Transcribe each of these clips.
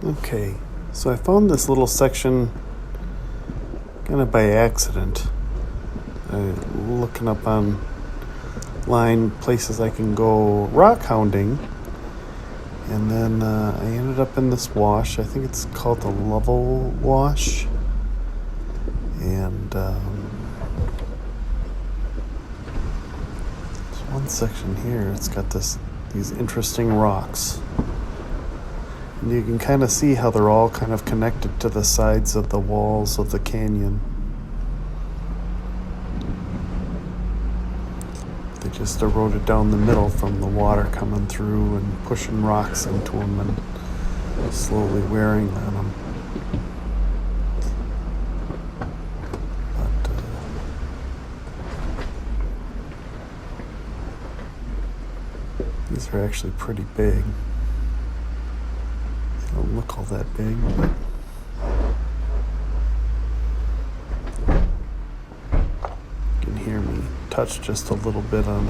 Okay, so I found this little section kind of by accident. Looking up online places I can go rock hounding, and then I ended up in this wash. I think it's called the Level Wash, and there's one section here. It's got these interesting rocks. And you can kind of see how they're all kind of connected to the sides of the walls of the canyon. They just eroded down the middle from the water coming through and pushing rocks into them and slowly wearing on them. But these are actually pretty big. They don't look all that big, but you can hear me touch just a little bit on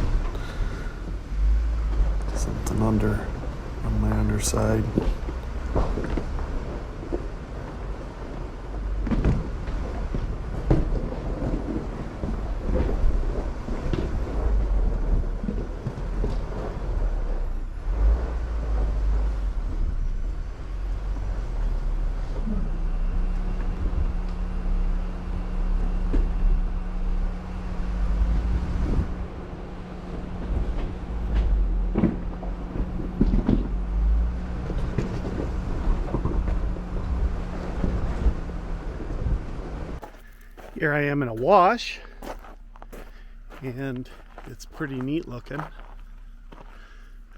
something on my underside. Here I am in a wash, and it's pretty neat looking. I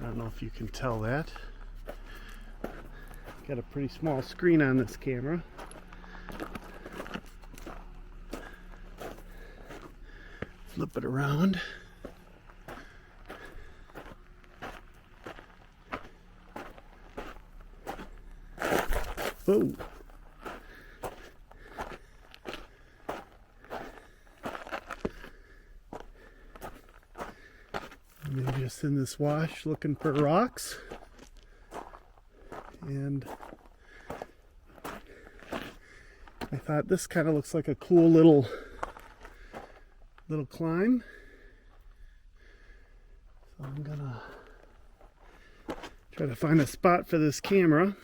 don't know if you can tell that. Got a pretty small screen on this camera. Flip it around. Whoa. I'm just in this wash looking for rocks, and I thought this kind of looks like a cool little climb. So I'm gonna try to find a spot for this camera.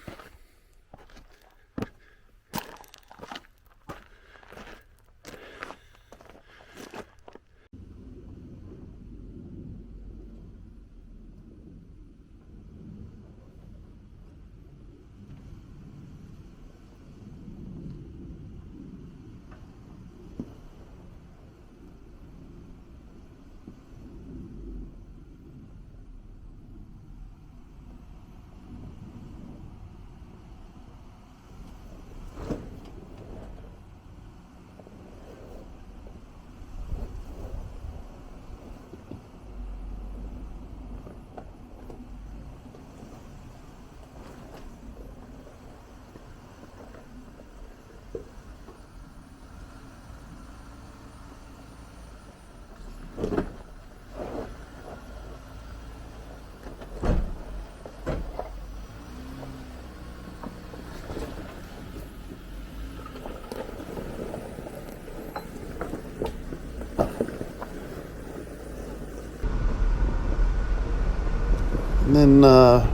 And then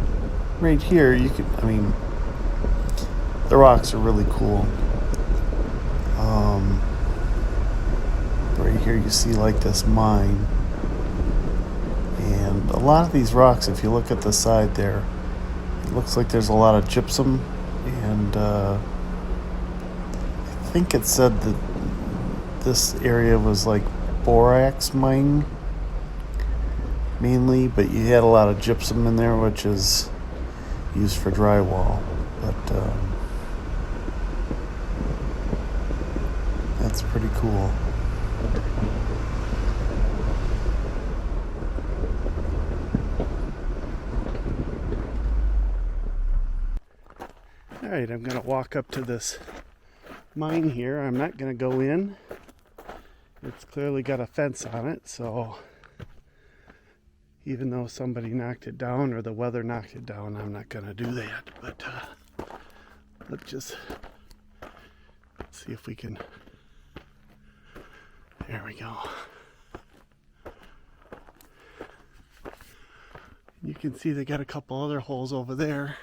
right here, the rocks are really cool. Right here you see like this mine. And a lot of these rocks, if you look at the side there, it looks like there's a lot of gypsum. And I think it said that this area was like borax mine mainly, but you had a lot of gypsum in there, which is used for drywall. But that's pretty cool. Alright, I'm going to walk up to this mine here. I'm not going to go in. It's clearly got a fence on it, so even though somebody knocked it down or the weather knocked it down, I'm not going to do that. But Let's just see if we can. There we go. You can see they got a couple other holes over there.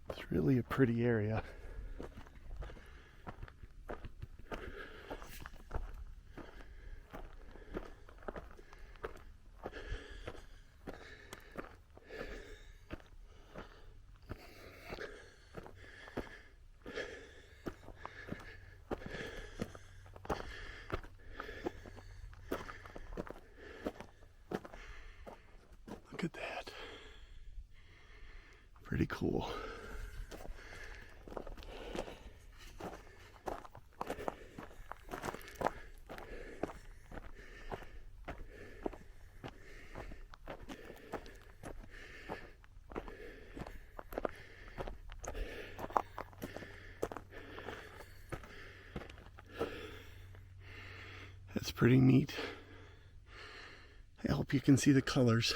It's really a pretty area. Look at that. Pretty cool. That's pretty neat. I hope you can see the colors.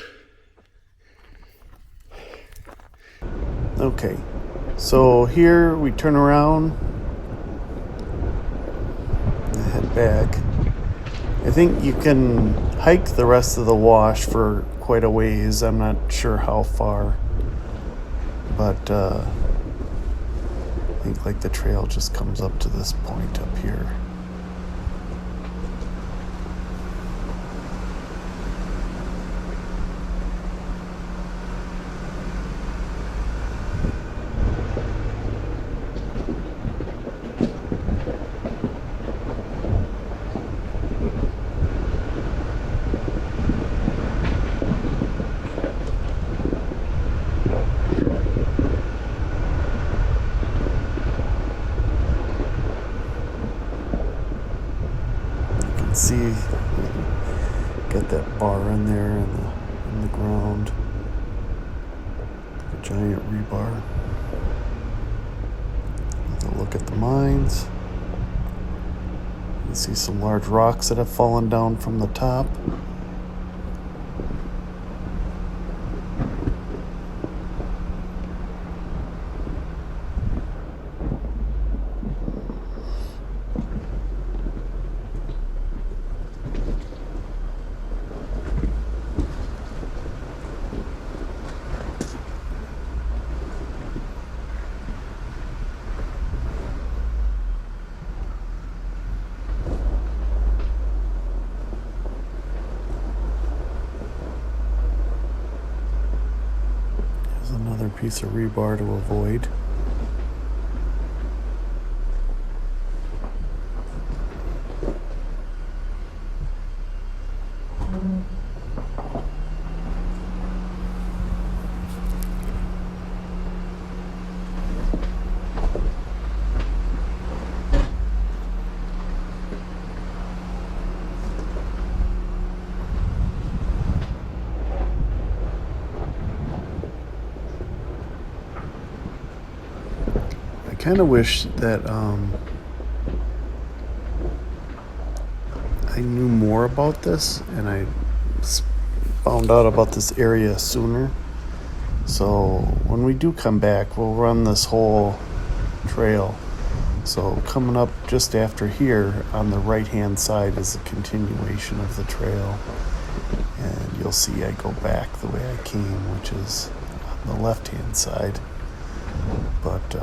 Okay, so here we turn around and head back. I think you can hike the rest of the wash for quite a ways. I'm not sure how far, but I think like the trail just comes up to this point up here. See, got that bar in there in the ground, like a giant rebar. Have a look at the mines. You see some large rocks that have fallen down from the top. Another piece of rebar to avoid. I kind of wish that I knew more about this and I found out about this area sooner. So when we do come back, we'll run this whole trail. So coming up just after here on the right hand side is a continuation of the trail, and you'll see I go back the way I came, which is on the left hand side. But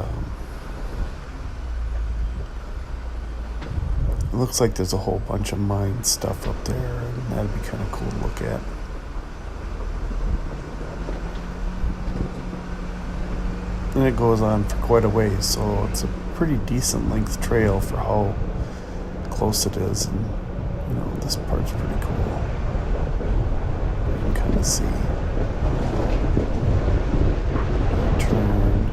it looks like there's a whole bunch of mine stuff up there, and that'd be kind of cool to look at. And it goes on for quite a ways, so it's a pretty decent length trail for how close it is, and you know, this part's pretty cool. You can kind of see. Turn.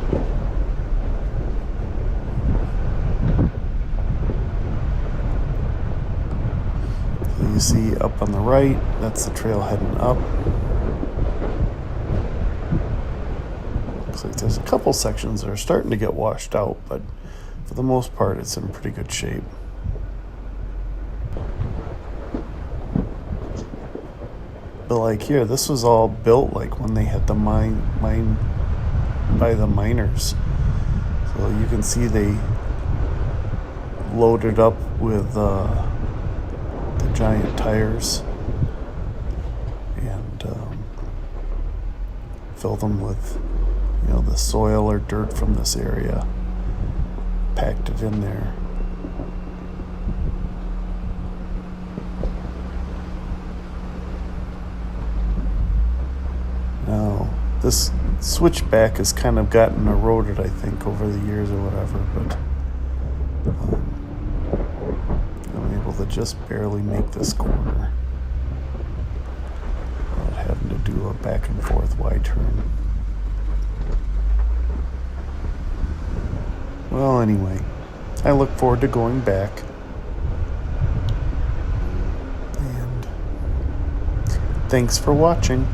You see up on the right, that's the trail heading up. Looks like there's a couple sections that are starting to get washed out, but for the most part, it's in pretty good shape. But like here, this was all built like when they had the mine by the miners. So you can see they loaded up with the giant tires and fill them with, the soil or dirt from this area, packed it in there. Now, this switchback has kind of gotten eroded, I think, over the years or whatever, but I'm able to just barely make this corner without having to do a back and forth Y-turn. Well, anyway, I look forward to going back. And thanks for watching.